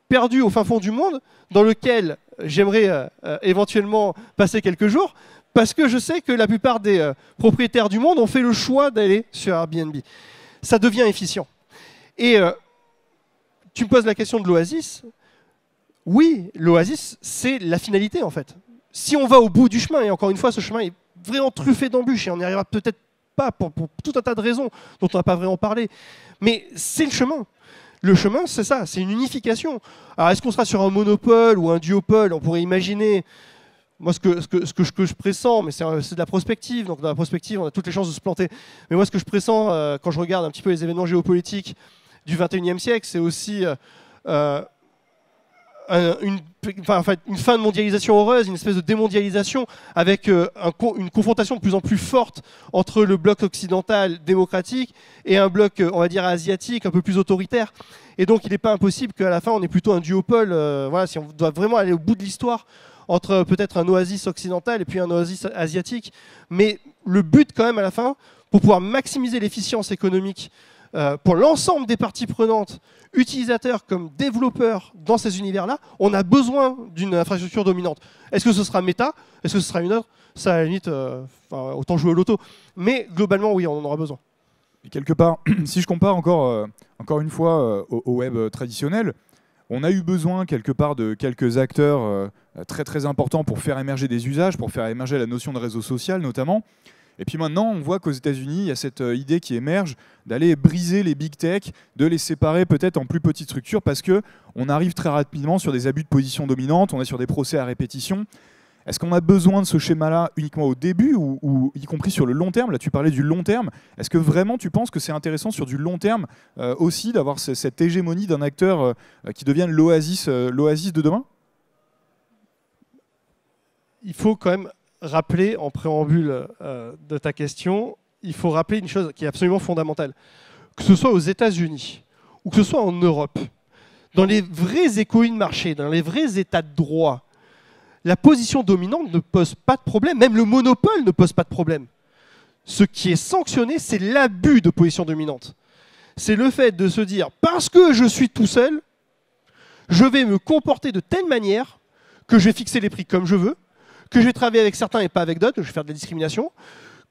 perdu au fin fond du monde, dans lequel j'aimerais éventuellement passer quelques jours, parce que je sais que la plupart des propriétaires du monde ont fait le choix d'aller sur Airbnb. Ça devient efficient. Et tu me poses la question de l'Oasis. Oui, l'Oasis, c'est la finalité en fait. Si on va au bout du chemin, et encore une fois, ce chemin est vraiment truffé d'embûches, et on n'y arrivera peut-être pas pour tout un tas de raisons dont on n'a pas vraiment parlé, mais c'est le chemin. Le chemin, c'est ça, c'est une unification. Alors, est-ce qu'on sera sur un monopole ou un duopole ? On pourrait imaginer, moi, ce que je pressens, mais c'est de la prospective, donc dans la prospective, on a toutes les chances de se planter. Mais moi, ce que je pressens, quand je regarde un petit peu les événements géopolitiques du XXIe siècle, c'est aussi une fin de mondialisation heureuse, une espèce de démondialisation avec une confrontation de plus en plus forte entre le bloc occidental démocratique et un bloc, on va dire, asiatique, un peu plus autoritaire. Et donc, il n'est pas impossible qu'à la fin, on ait plutôt un duopole, voilà, si on doit vraiment aller au bout de l'histoire, entre peut-être un oasis occidental et puis un oasis asiatique. Mais le but, quand même, à la fin, pour pouvoir maximiser l'efficience économique pour l'ensemble des parties prenantes, utilisateurs comme développeurs dans ces univers-là, on a besoin d'une infrastructure dominante. Est-ce que ce sera Meta ? Est-ce que ce sera une autre ? Ça, à la limite, autant jouer au loto. Mais globalement, oui, on en aura besoin. Et quelque part, si je compare encore une fois au web traditionnel, on a eu besoin quelque part de quelques acteurs très très importants pour faire émerger des usages, pour faire émerger la notion de réseau social notamment. Et puis maintenant, on voit qu'aux États-Unis, il y a cette idée qui émerge d'aller briser les big tech, de les séparer peut-être en plus petites structures parce qu'on arrive très rapidement sur des abus de position dominante, on est sur des procès à répétition. Est-ce qu'on a besoin de ce schéma-là uniquement au début ou y compris sur le long terme ? Là, tu parlais du long terme. Est-ce que vraiment tu penses que c'est intéressant sur du long terme aussi d'avoir cette hégémonie d'un acteur qui devienne l'oasis de demain ? Il faut quand même rappeler, en préambule de ta question, il faut rappeler une chose qui est absolument fondamentale. Que ce soit aux États-Unis ou que ce soit en Europe, dans les vrais économies de marché, dans les vrais états de droit, la position dominante ne pose pas de problème. Même le monopole ne pose pas de problème. Ce qui est sanctionné, c'est l'abus de position dominante. C'est le fait de se dire, parce que je suis tout seul, je vais me comporter de telle manière que je vais fixer les prix comme je veux, que je vais travailler avec certains et pas avec d'autres, je vais faire de la discrimination,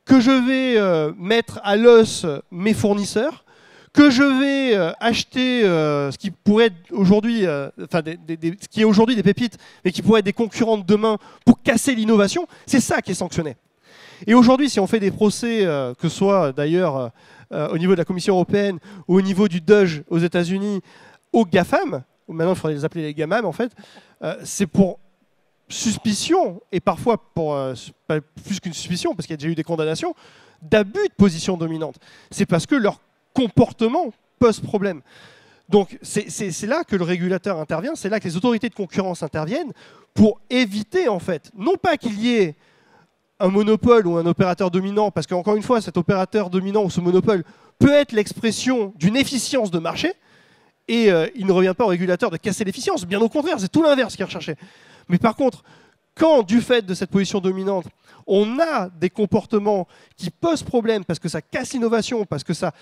que je vais mettre à l'os mes fournisseurs, que je vais acheter ce qui pourrait être aujourd'hui, ce qui est aujourd'hui des pépites, mais qui pourrait être des concurrents de demain pour casser l'innovation, c'est ça qui est sanctionné. Et aujourd'hui, si on fait des procès, que ce soit d'ailleurs au niveau de la Commission européenne ou au niveau du DOJ aux États-Unis, aux GAFAM, ou maintenant il faudrait les appeler les GAMAM en fait, c'est pour suspicion, et parfois pour pas plus qu'une suspicion, parce qu'il y a déjà eu des condamnations, d'abus de position dominante. C'est parce que leur comportement pose problème. Donc c'est là que le régulateur intervient, c'est là que les autorités de concurrence interviennent pour éviter en fait, non pas qu'il y ait un monopole ou un opérateur dominant, parce qu'encore une fois, cet opérateur dominant ou ce monopole peut être l'expression d'une efficience de marché, et il ne revient pas au régulateur de casser l'efficience, bien au contraire, c'est tout l'inverse qui est recherché. Mais par contre, quand du fait de cette position dominante, on a des comportements qui posent problème parce que ça casse l'innovation, parce que ça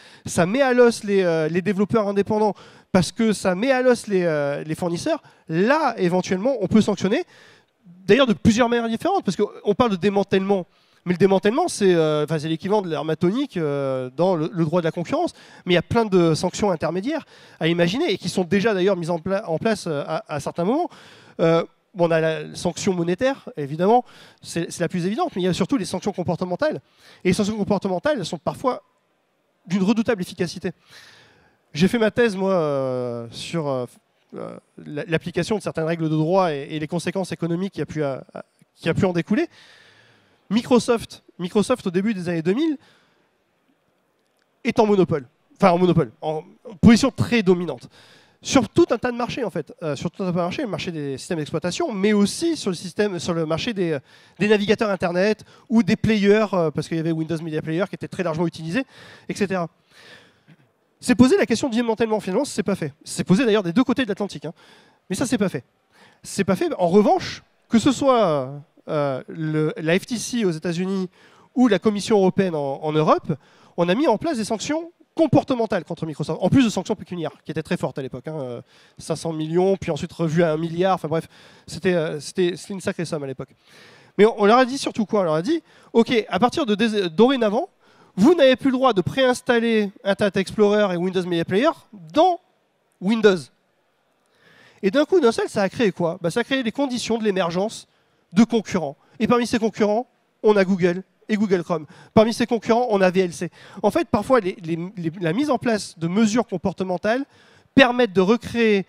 met à l'os les développeurs indépendants, parce que ça met à l'os les fournisseurs, là, éventuellement, on peut sanctionner, d'ailleurs de plusieurs manières différentes, parce qu'on parle de démantèlement. Mais le démantèlement, c'est l'équivalent de l'arme atomique dans le droit de la concurrence. Mais il y a plein de sanctions intermédiaires à imaginer et qui sont déjà d'ailleurs mises en place à certains moments. On a la sanction monétaire, évidemment, c'est la plus évidente, mais il y a surtout les sanctions comportementales. Et les sanctions comportementales, elles sont parfois d'une redoutable efficacité. J'ai fait ma thèse, moi, sur l'application de certaines règles de droit et les conséquences économiques qui a pu en découler. Microsoft, au début des années 2000, est en monopole. Enfin, en position très dominante. Sur tout un tas de marchés, en fait. Sur tout un tas de marchés, le marché des systèmes d'exploitation, mais aussi sur le marché des navigateurs Internet ou des players, parce qu'il y avait Windows Media Player qui était très largement utilisé, etc. C'est posé la question du démantèlement, finalement, c'est pas fait. C'est posé d'ailleurs des deux côtés de l'Atlantique. Hein. Mais ça, c'est pas fait. C'est pas fait. En revanche, que ce soit la FTC aux États-Unis ou la Commission européenne en Europe, on a mis en place des sanctions comportementales contre Microsoft, en plus de sanctions pécuniaires, qui étaient très fortes à l'époque. 500 millions, puis ensuite revues à 1 milliard, enfin bref, c'était une sacrée somme à l'époque. Mais on leur a dit surtout quoi? On leur a dit, ok, à partir de dorénavant, vous n'avez plus le droit de préinstaller Internet Explorer et Windows Media Player dans Windows. Et d'un coup, d'un seul, ça a créé quoi? Ça a créé les conditions de l'émergence de concurrents. Et parmi ces concurrents, on a Google et Google Chrome. Parmi ces concurrents, on a VLC. En fait, parfois, la mise en place de mesures comportementales permettent de recréer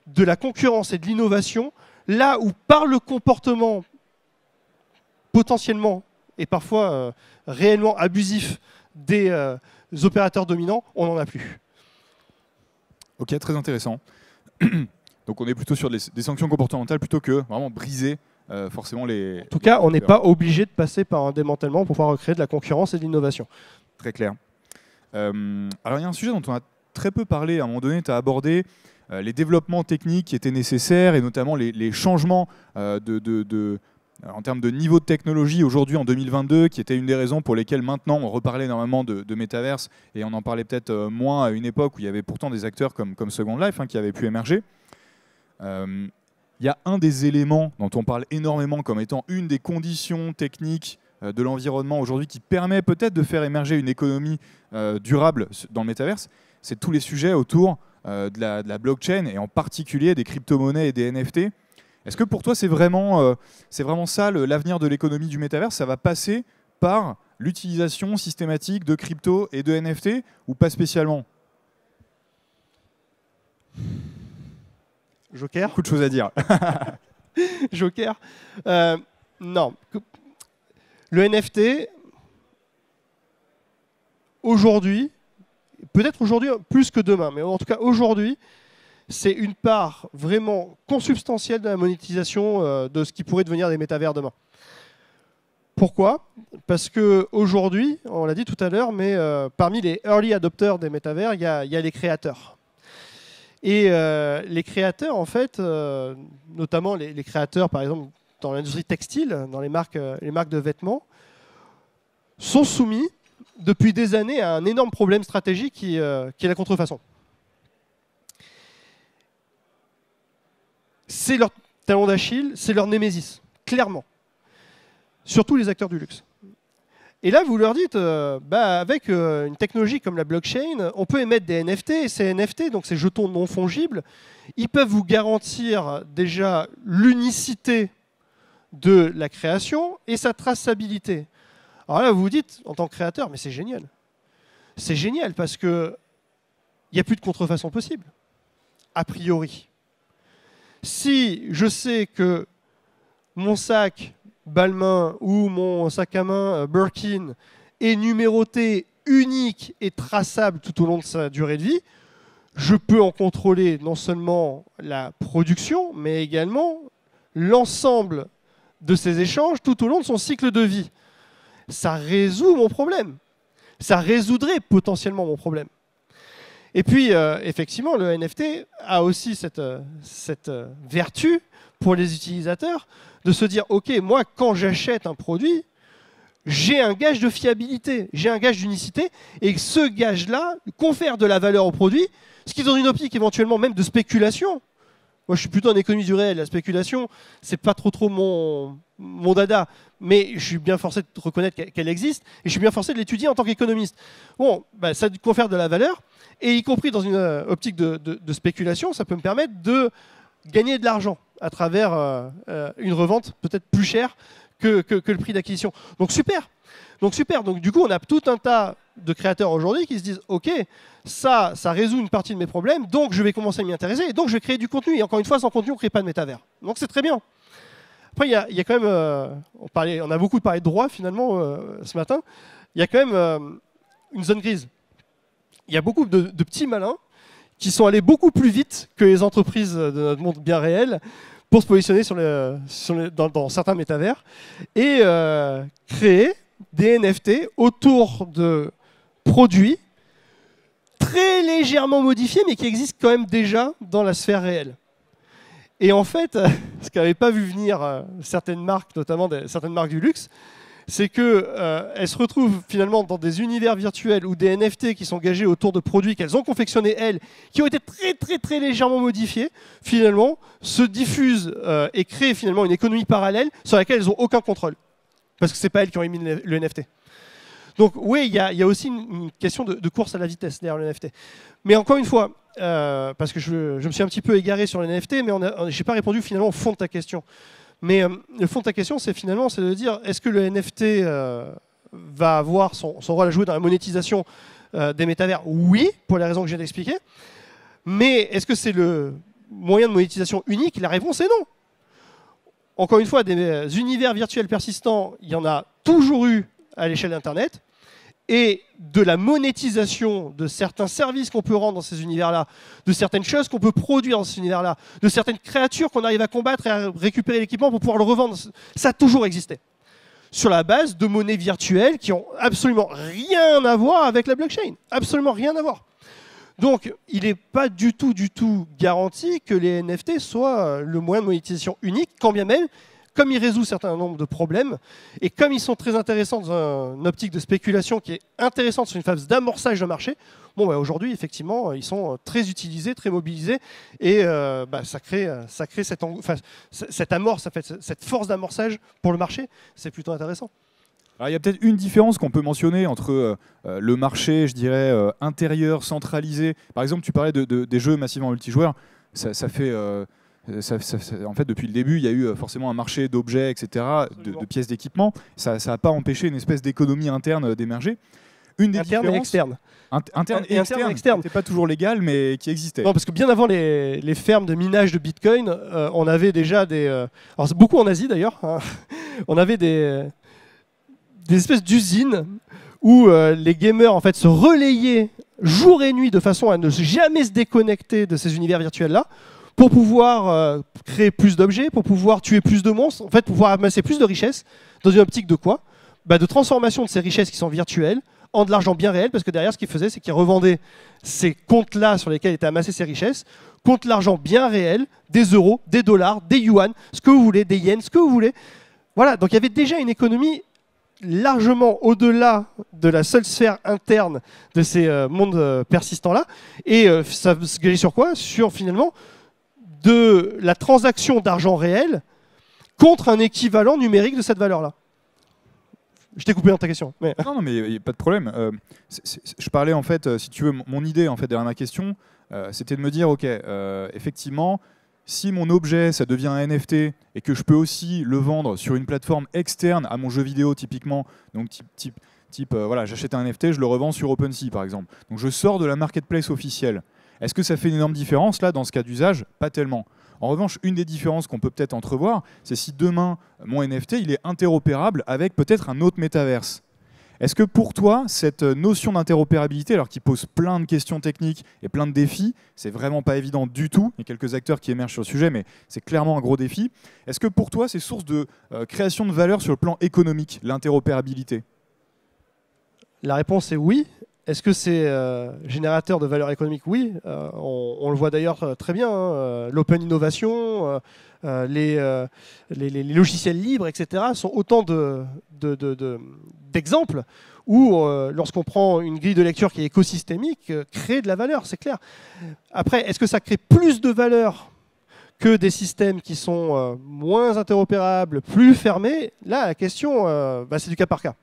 de la concurrence et de l'innovation, là où par le comportement potentiellement et parfois réellement abusif des opérateurs dominants, on n'en a plus. Ok, très intéressant. Donc on est plutôt sur des sanctions comportementales plutôt que vraiment briser forcément les... En tout cas, on n'est pas obligé de passer par un démantèlement pour pouvoir recréer de la concurrence et de l'innovation. Très clair. Alors il y a un sujet dont on a très peu parlé. À un moment donné, tu as abordé les développements techniques qui étaient nécessaires et notamment les changements en termes de niveau de technologie aujourd'hui en 2022, qui était une des raisons pour lesquelles maintenant on reparlait énormément de métaverse et on en parlait peut-être moins à une époque où il y avait pourtant des acteurs comme Second Life qui avaient pu émerger. Il y a un des éléments dont on parle énormément comme étant une des conditions techniques de l'environnement aujourd'hui qui permet peut-être de faire émerger une économie durable dans le métaverse, c'est tous les sujets autour de la blockchain et en particulier des crypto-monnaies et des NFT. Est-ce que pour toi c'est vraiment ça l'avenir de l'économie du métaverse? Ça va passer par l'utilisation systématique de crypto et de NFT ou pas spécialement? Joker. Beaucoup de choses à dire. Joker. Non. Le NFT, aujourd'hui, peut-être aujourd'hui plus que demain, mais en tout cas aujourd'hui, c'est une part vraiment consubstantielle de la monétisation de ce qui pourrait devenir des métavers demain. Pourquoi? Parce qu'aujourd'hui, on l'a dit tout à l'heure, mais parmi les early adopters des métavers, il y a les créateurs. Et les créateurs, en fait, notamment les créateurs, par exemple, dans l'industrie textile, dans les marques de vêtements, sont soumis depuis des années à un énorme problème stratégique qui est la contrefaçon. C'est leur talon d'Achille, c'est leur némésis, clairement. Surtout les acteurs du luxe. Et là, vous leur dites, avec une technologie comme la blockchain, on peut émettre des NFT, et ces NFT, donc ces jetons non fongibles, ils peuvent vous garantir déjà l'unicité de la création et sa traçabilité. Alors là, vous vous dites, en tant que créateur, mais c'est génial. C'est génial parce qu'il n'y a plus de contrefaçon possible, a priori. Si je sais que mon sac Balmain ou mon sac à main Birkin est numéroté, unique et traçable tout au long de sa durée de vie, je peux en contrôler non seulement la production, mais également l'ensemble de ces échanges tout au long de son cycle de vie. Ça résout mon problème. Ça résoudrait potentiellement mon problème. Et puis, effectivement, le NFT a aussi cette vertu pour les utilisateurs de se dire, OK, moi, quand j'achète un produit, j'ai un gage de fiabilité, j'ai un gage d'unicité, et ce gage-là confère de la valeur au produit, ce qui est dans une optique éventuellement même de spéculation. Moi, je suis plutôt en économie du réel. La spéculation, c'est pas trop mon dada, mais je suis bien forcé de reconnaître qu'elle existe, et je suis bien forcé de l'étudier en tant qu'économiste. Bon, ça confère de la valeur, et y compris dans une optique de spéculation, ça peut me permettre de gagner de l'argent à travers une revente peut-être plus chère que le prix d'acquisition. Donc super. Donc du coup, on a tout un tas de créateurs aujourd'hui qui se disent, OK, ça résout une partie de mes problèmes, donc je vais commencer à m'y intéresser, et donc je vais créer du contenu. Et encore une fois, sans contenu, on ne crée pas de métavers. Donc c'est très bien. Après, il y a quand même, on a beaucoup parlé de droit finalement ce matin, il y a quand même une zone grise. Il y a beaucoup de petits malins qui sont allés beaucoup plus vite que les entreprises de notre monde bien réel pour se positionner dans certains métavers et créer des NFT autour de produits très légèrement modifiés, mais qui existent quand même déjà dans la sphère réelle. Et en fait, ce qu'avaient pas vu venir certaines marques, notamment certaines marques du luxe, c'est qu'elles se retrouvent finalement dans des univers virtuels ou des NFT qui sont gagés autour de produits qu'elles ont confectionnés elles, qui ont été très légèrement modifiés, finalement, se diffusent et créent finalement une économie parallèle sur laquelle elles n'ont aucun contrôle. Parce que ce n'est pas elles qui ont émis le NFT. Donc oui, il y a aussi une question de course à la vitesse derrière le NFT. Mais encore une fois, parce que je me suis un petit peu égaré sur le NFT, mais je n'ai pas répondu finalement au fond de ta question. Mais le fond de ta question, c'est de dire, est-ce que le NFT va avoir son rôle à jouer dans la monétisation des métavers? Oui, pour les raisons que je viens d'expliquer. Mais est-ce que c'est le moyen de monétisation unique? La réponse est non. Encore une fois, des univers virtuels persistants, il y en a toujours eu à l'échelle d'Internet. Et de la monétisation de certains services qu'on peut rendre dans ces univers-là, de certaines choses qu'on peut produire dans ces univers-là, de certaines créatures qu'on arrive à combattre et à récupérer l'équipement pour pouvoir le revendre, ça a toujours existé. Sur la base de monnaies virtuelles qui n'ont absolument rien à voir avec la blockchain. Absolument rien à voir. Donc, il n'est pas du tout garanti que les NFT soient le moyen de monétisation unique, quand bien même, comme ils résolvent un certain nombre de problèmes, et comme ils sont très intéressants dans une optique de spéculation qui est intéressante sur une phase d'amorçage de marché, bon, aujourd'hui, effectivement, ils sont très utilisés, très mobilisés, et ça crée cette amorce, cette force d'amorçage pour le marché. C'est plutôt intéressant. Alors, il y a peut-être une différence qu'on peut mentionner entre le marché, je dirais, intérieur, centralisé. Par exemple, tu parlais des jeux massivement multijoueurs. Ça fait... en fait, depuis le début, il y a eu forcément un marché d'objets, etc., de pièces d'équipement. Ça n'a pas empêché une espèce d'économie interne d'émerger. Une des interne et externe. Interne et externe. C'était pas toujours légal, mais qui existait. Non, parce que bien avant les fermes de minage de Bitcoin, on avait déjà des... alors c'est beaucoup en Asie d'ailleurs. Hein, on avait des espèces d'usines où les gamers en fait se relayaient jour et nuit de façon à ne jamais se déconnecter de ces univers virtuels-là, pour pouvoir créer plus d'objets, pour pouvoir tuer plus de monstres, en fait, pour pouvoir amasser plus de richesses, dans une optique de quoi? De transformation de ces richesses qui sont virtuelles en de l'argent bien réel, parce que derrière, ce qu'ils faisaient, c'est qu'ils revendaient ces comptes-là sur lesquels étaient amassées ces richesses, contre l'argent bien réel, des euros, des dollars, des yuan, ce que vous voulez, des yens, ce que vous voulez. Voilà, donc il y avait déjà une économie largement au-delà de la seule sphère interne de ces mondes persistants-là, et ça se gageait sur quoi? Sur, finalement, de la transaction d'argent réel contre un équivalent numérique de cette valeur-là. Je t'ai coupé dans ta question. Mais... Non, non, mais il n'y a pas de problème. Je parlais en fait, si tu veux, mon idée en fait derrière ma question, c'était de me dire, ok, effectivement, si mon objet, ça devient un NFT et que je peux aussi le vendre sur une plateforme externe à mon jeu vidéo typiquement, donc voilà, j'achète un NFT, je le revends sur OpenSea par exemple. Donc je sors de la marketplace officielle. Est-ce que ça fait une énorme différence là dans ce cas d'usage? Pas tellement. En revanche, une des différences qu'on peut peut-être entrevoir, c'est si demain, mon NFT, il est interopérable avec peut-être un autre métaverse. Est-ce que pour toi, cette notion d'interopérabilité, alors qui pose plein de questions techniques et plein de défis, c'est vraiment pas évident du tout, il y a quelques acteurs qui émergent sur le sujet, mais c'est clairement un gros défi. Est-ce que pour toi, c'est source de création de valeur sur le plan économique, l'interopérabilité? La réponse est oui. Est-ce que c'est générateur de valeur économique? Oui. On le voit d'ailleurs très bien. Hein. L'open innovation, les logiciels libres, etc. sont autant d'exemples où, lorsqu'on prend une grille de lecture qui est écosystémique, crée de la valeur, c'est clair. Après, est-ce que ça crée plus de valeur que des systèmes qui sont moins interopérables, plus fermés? Là, la question, c'est du cas par cas.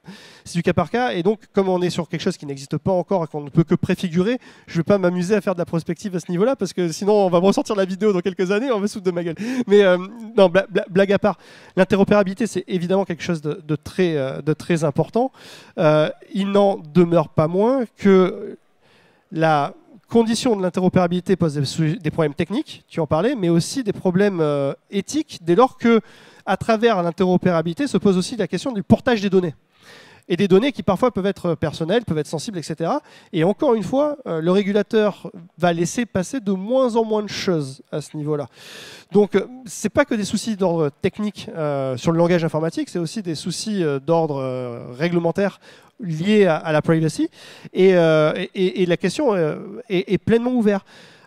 C'est du cas par cas, et donc, comme on est sur quelque chose qui n'existe pas encore et qu'on ne peut que préfigurer, je ne vais pas m'amuser à faire de la prospective à ce niveau-là, parce que sinon, on va me ressortir la vidéo dans quelques années, on va se foutre de ma gueule. Mais non, blague à part, l'interopérabilité, c'est évidemment quelque chose de très important. Il n'en demeure pas moins que la condition de l'interopérabilité pose des problèmes techniques, tu en parlais, mais aussi des problèmes éthiques, dès lors que, à travers l'interopérabilité, se pose aussi la question du portage des données. Et des données qui parfois peuvent être personnelles, peuvent être sensibles, etc. Et encore une fois, le régulateur va laisser passer de moins en moins de choses à ce niveau-là. Donc, ce n'est pas que des soucis d'ordre technique sur le langage informatique, c'est aussi des soucis d'ordre réglementaire liés à la privacy. Et la question est pleinement ouverte.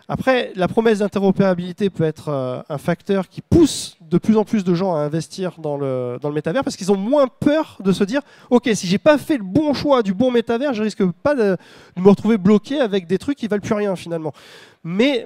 Après, la promesse d'interopérabilité peut être un facteur qui pousse de plus en plus de gens à investir dans le métavers parce qu'ils ont moins peur de se dire « Ok, si j'ai pas fait le bon choix du bon métavers, je risque pas de me retrouver bloqué avec des trucs qui valent plus rien finalement. » Mais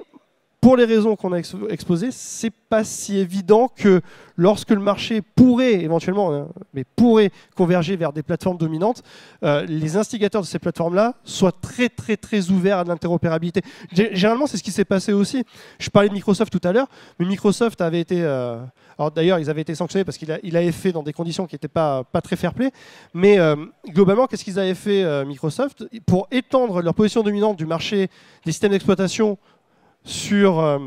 pour les raisons qu'on a exposées, c'est pas si évident que lorsque le marché pourrait éventuellement, mais pourrait converger vers des plateformes dominantes, les instigateurs de ces plateformes-là soient très ouverts à l'interopérabilité. Généralement, c'est ce qui s'est passé aussi. Je parlais de Microsoft tout à l'heure, mais Microsoft avait été... alors d'ailleurs, ils avaient été sanctionnés parce qu'il avait fait dans des conditions qui n'étaient pas très fair-play. Mais globalement, qu'est-ce qu'ils avaient fait, Microsoft, pour étendre leur position dominante du marché des systèmes d'exploitation sur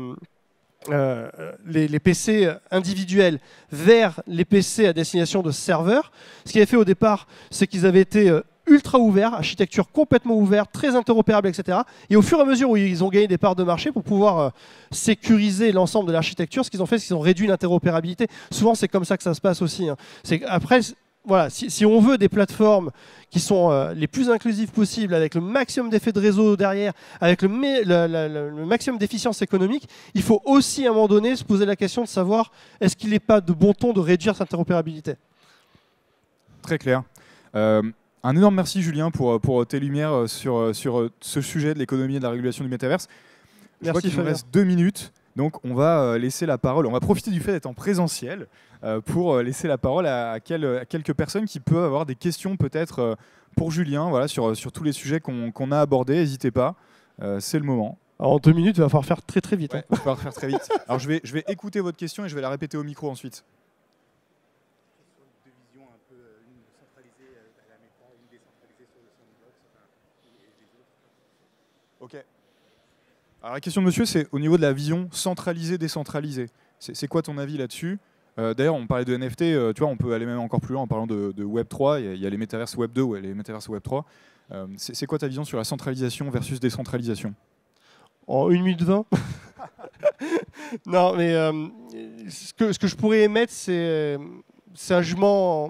les PC individuels vers les PC à destination de serveurs. Ce qu'ils avaient fait au départ, c'est qu'ils avaient été ultra ouverts, architecture complètement ouverte, très interopérable, etc. Et au fur et à mesure où ils ont gagné des parts de marché pour pouvoir sécuriser l'ensemble de l'architecture, ce qu'ils ont fait, c'est qu'ils ont réduit l'interopérabilité. Souvent, c'est comme ça que ça se passe aussi. Hein. Après, voilà, si on veut des plateformes qui sont les plus inclusives possibles, avec le maximum d'effets de réseau derrière, avec le maximum d'efficience économique, il faut aussi à un moment donné se poser la question de savoir est-ce qu'il n'est pas de bon ton de réduire cette interopérabilité. Très clair. Un énorme merci Julien pour tes lumières sur ce sujet de l'économie et de la régulation du métaverse. Je crois qu'il nous reste 2 minutes. Donc on va laisser la parole, on va profiter du fait d'être en présentiel pour laisser la parole à quelques personnes qui peuvent avoir des questions peut-être pour Julien, voilà, sur tous les sujets qu'on a abordés. N'hésitez pas, c'est le moment. Alors, en 2 minutes, il va falloir faire très vite. Ouais, il va falloir faire très vite. Alors je vais écouter votre question et je vais la répéter au micro ensuite. Ok. Alors la question de monsieur, c'est au niveau de la vision centralisée-décentralisée. C'est quoi ton avis là-dessus? D'ailleurs, on parlait de NFT, tu vois, on peut aller même encore plus loin en parlant de Web3, il y a les métaverses Web2 ou les métaverses Web3. C'est quoi ta vision sur la centralisation versus décentralisation? En 1 minute 20. Non, mais ce que je pourrais émettre, c'est un jugement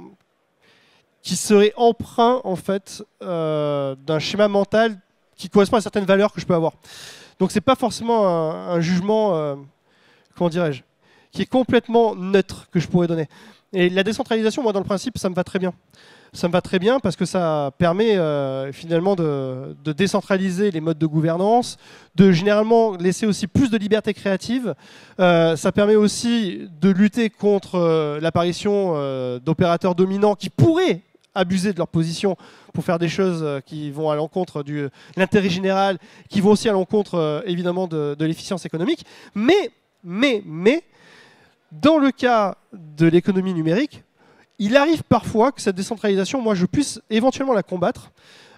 qui serait empreint, en fait, d'un schéma mental qui correspond à certaines valeurs que je peux avoir. Donc c'est pas forcément un jugement, comment dirais-je, qui est complètement neutre que je pourrais donner. Et la décentralisation, moi dans le principe, ça me va très bien. Ça me va très bien parce que ça permet finalement de décentraliser les modes de gouvernance, de généralement laisser aussi plus de liberté créative. Ça permet aussi de lutter contre l'apparition d'opérateurs dominants qui pourraient abuser de leur position pour faire des choses qui vont à l'encontre de l'intérêt général, qui vont aussi à l'encontre évidemment de l'efficience économique. Mais, dans le cas de l'économie numérique, il arrive parfois que cette décentralisation, moi, je puisse éventuellement la combattre.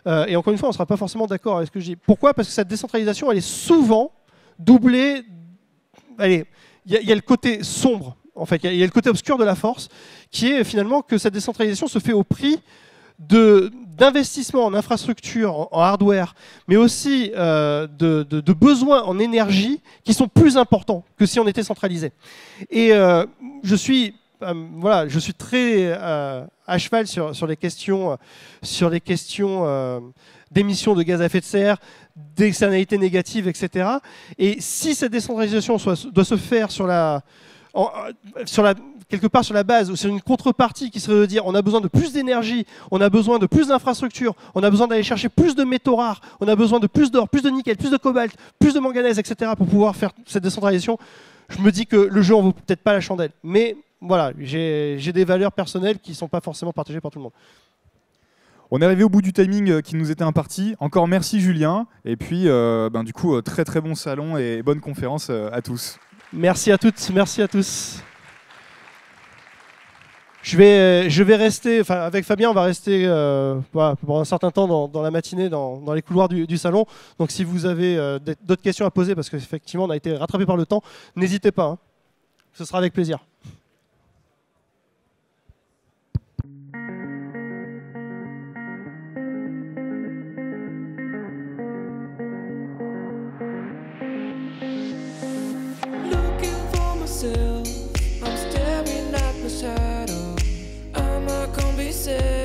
Et encore une fois, on ne sera pas forcément d'accord avec ce que je dis. Pourquoi ? Parce que cette décentralisation, elle est souvent doublée. Allez, il y a le côté sombre, en fait, il y a le côté obscur de la force, qui est finalement que cette décentralisation se fait au prix d'investissements en infrastructure, en hardware, mais aussi de besoins en énergie qui sont plus importants que si on était centralisé. Et je suis très à cheval sur les questions d'émissions de gaz à effet de serre, d'externalités négatives, etc. Et si cette décentralisation doit se faire quelque part sur la base, ou sur une contrepartie qui serait de dire on a besoin de plus d'énergie, on a besoin de plus d'infrastructures, on a besoin d'aller chercher plus de métaux rares, on a besoin de plus d'or, plus de nickel, plus de cobalt, plus de manganèse, etc. pour pouvoir faire cette décentralisation, je me dis que le jeu en vaut peut-être pas la chandelle. Mais voilà, j'ai des valeurs personnelles qui ne sont pas forcément partagées par tout le monde. On est arrivé au bout du timing qui nous était imparti. Encore merci Julien. Et puis, du coup, très très bon salon et bonne conférence à tous. Merci à toutes, merci à tous. Je vais rester, avec Fabien, on va rester pour un certain temps dans la matinée, dans les couloirs du salon. Donc si vous avez d'autres questions à poser, parce qu'effectivement on a été rattrapé par le temps, n'hésitez pas. Hein. Ce sera avec plaisir. I'm staring at my shadow. Am I gonna be safe?